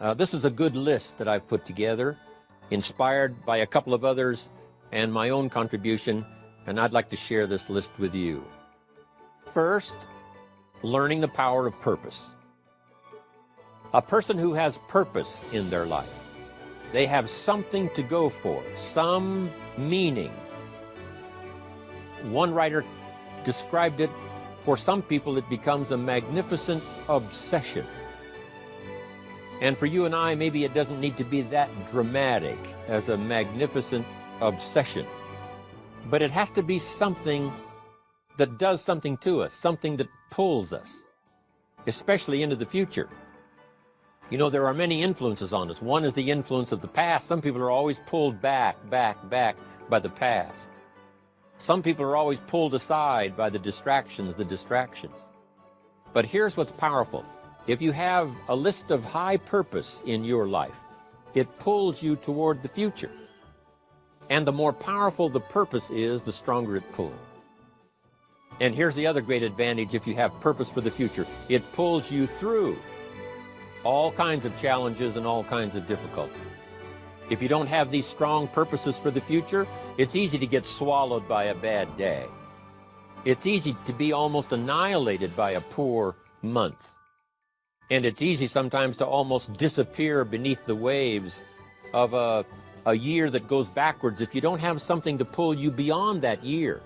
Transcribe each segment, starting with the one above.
This is a good list that I've put together, inspired by a couple of others and my own contribution, and I'd like to share this list with you. First, learning the power of purpose. A person who has purpose in their life, they have something to go for, some meaning. One writer described it, for some people it becomes a magnificent obsession. And for you and I, maybe it doesn't need to be that dramatic as a magnificent obsession. But it has to be something that does something to us, something that pulls us, especially into the future. You know, there are many influences on us. One is the influence of the past. Some people are always pulled back by the past. Some people are always pulled aside by the distractions. But here's what's powerful. If you have a list of high purpose in your life, it pulls you toward the future. And the more powerful the purpose is, the stronger it pulls. And here's the other great advantage if you have purpose for the future. It pulls you through all kinds of challenges and all kinds of difficulties. If you don't have these strong purposes for the future, it's easy to get swallowed by a bad day. It's easy to be almost annihilated by a poor month. And it's easy sometimes to almost disappear beneath the waves of a year that goes backwards if you don't have something to pull you beyond that year.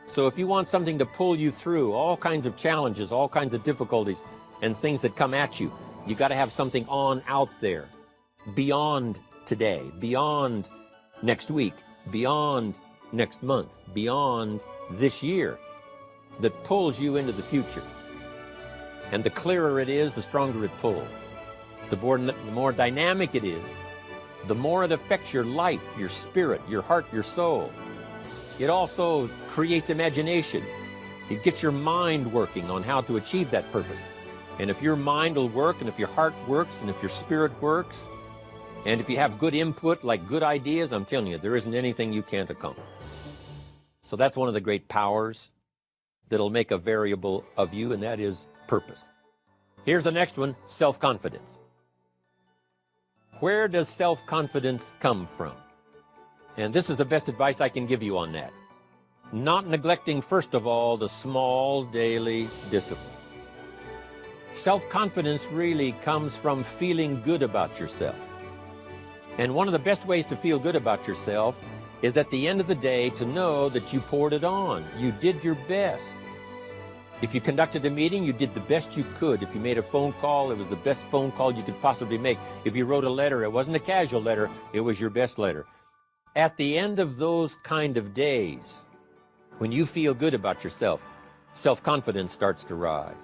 So if you want something to pull you through all kinds of challenges, all kinds of difficulties, and things that come at you, you got to have something on out there, beyond today, beyond next week, beyond next month, beyond this year, that pulls you into the future. And the clearer it is, the stronger it pulls. The more dynamic it is, the more it affects your life, your spirit, your heart, your soul. It also creates imagination. It gets your mind working on how to achieve that purpose. And if your mind will work, and if your heart works, and if your spirit works, and if you have good input, like good ideas, I'm telling you, there isn't anything you can't accomplish. So that's one of the great powers that'll make a variable of you, and that is purpose. Here's the next one, self-confidence. Where does self-confidence come from? And this is the best advice I can give you on that. Not neglecting, first of all, the small daily discipline. Self-confidence really comes from feeling good about yourself. And one of the best ways to feel good about yourself is at the end of the day to know that you poured it on. You did your best. If you conducted a meeting, you did the best you could. If you made a phone call, it was the best phone call you could possibly make. If you wrote a letter, it wasn't a casual letter, it was your best letter. At the end of those kind of days, when you feel good about yourself, self-confidence starts to rise.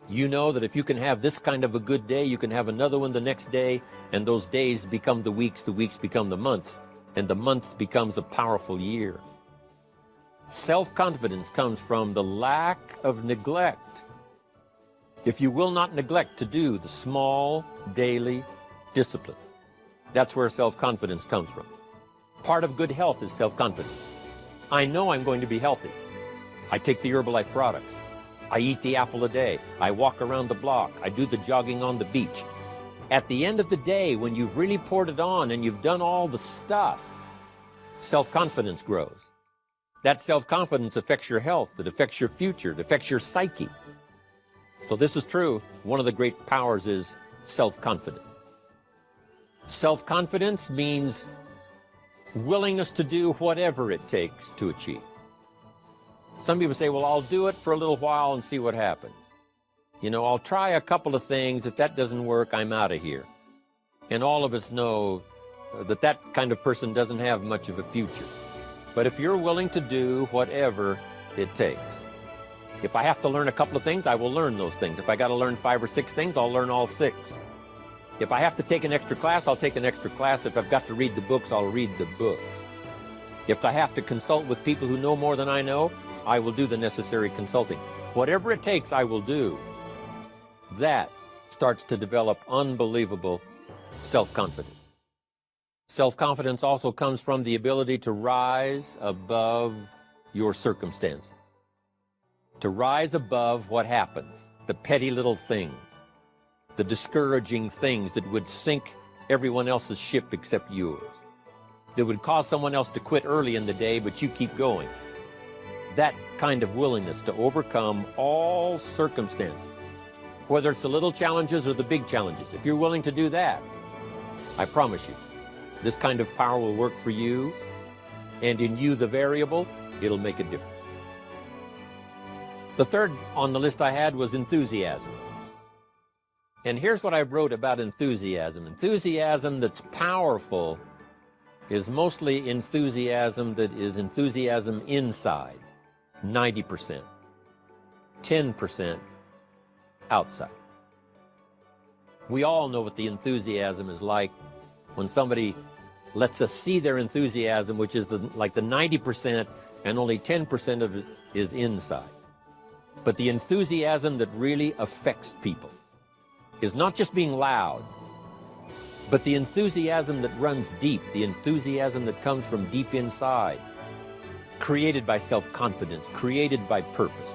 You know that if you can have this kind of a good day, you can have another one the next day, and those days become the weeks become the months, and the month becomes a powerful year. Self-confidence comes from the lack of neglect. If you will not neglect to do the small daily disciplines, that's where self-confidence comes from. Part of good health is self-confidence. I know I'm going to be healthy. I take the Herbalife products. I eat the apple a day. I walk around the block. I do the jogging on the beach. At the end of the day, when you've really poured it on and you've done all the stuff, self-confidence grows. That self-confidence affects your health. It affects your future. It affects your psyche. So this is true. One of the great powers is self-confidence. Self-confidence means willingness to do whatever it takes to achieve. Some people say, well, I'll do it for a little while and see what happens. You know, I'll try a couple of things. If that doesn't work, I'm out of here. And all of us know that that kind of person doesn't have much of a future. But if you're willing to do whatever it takes, if I have to learn a couple of things, I will learn those things. If I got to learn 5 or 6 things, I'll learn all 6. If I have to take an extra class, I'll take an extra class. If I've got to read the books, I'll read the books. If I have to consult with people who know more than I know, I will do the necessary consulting. Whatever it takes, I will do. That starts to develop unbelievable self-confidence. Self-confidence also comes from the ability to rise above your circumstances, to rise above what happens, the petty little things. the discouraging things that would sink everyone else's ship except yours, that would cause someone else to quit early in the day, but you keep going. That kind of willingness to overcome all circumstances, whether it's the little challenges or the big challenges. If you're willing to do that, I promise you, this kind of power will work for you, and in you, the variable, it'll make a difference. The third on the list I had was enthusiasm. And here's what I wrote about enthusiasm. Enthusiasm that's powerful is mostly enthusiasm that is enthusiasm inside, 90%, 10% outside. We all know what the enthusiasm is like when somebody lets us see their enthusiasm, which is like the 90%, and only 10% of it is inside. But the enthusiasm that really affects people is not just being loud, but the enthusiasm that runs deep, the enthusiasm that comes from deep inside, created by self-confidence, created by purpose,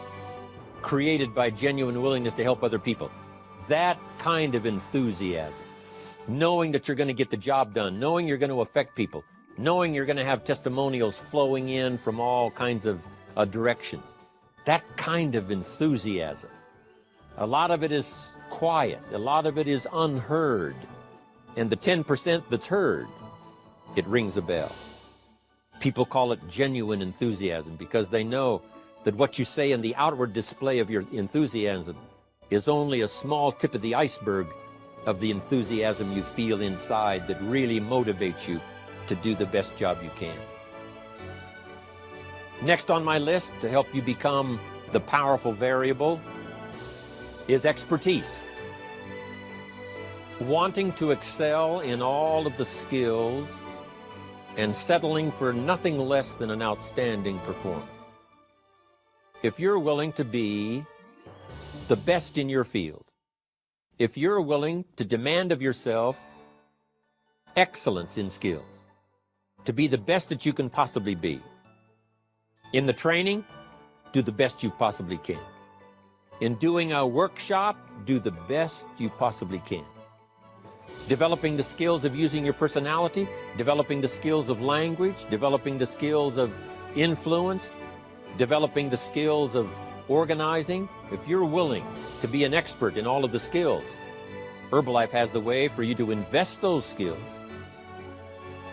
created by genuine willingness to help other people. That kind of enthusiasm, knowing that you're going to get the job done, knowing you're going to affect people, knowing you're going to have testimonials flowing in from all kinds of directions. That kind of enthusiasm. A lot of it is quiet. A lot of it is unheard. And the 10% that's heard, it rings a bell. People call it genuine enthusiasm because they know that what you say in the outward display of your enthusiasm is only a small tip of the iceberg of the enthusiasm you feel inside that really motivates you to do the best job you can. Next on my list to help you become the powerful variable is expertise. Wanting to excel in all of the skills and settling for nothing less than an outstanding performance. If you're willing to be the best in your field, if you're willing to demand of yourself excellence in skills, to be the best that you can possibly be, in the training, do the best you possibly can. In doing a workshop, do the best you possibly can. Developing the skills of using your personality, developing the skills of language, developing the skills of influence, developing the skills of organizing. If you're willing to be an expert in all of the skills, Herbalife has the way for you to invest those skills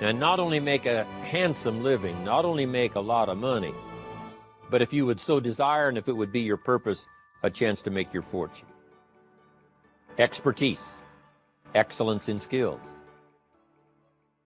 and not only make a handsome living, not only make a lot of money, but if you would so desire and if it would be your purpose, a chance to make your fortune. Expertise, excellence in skills.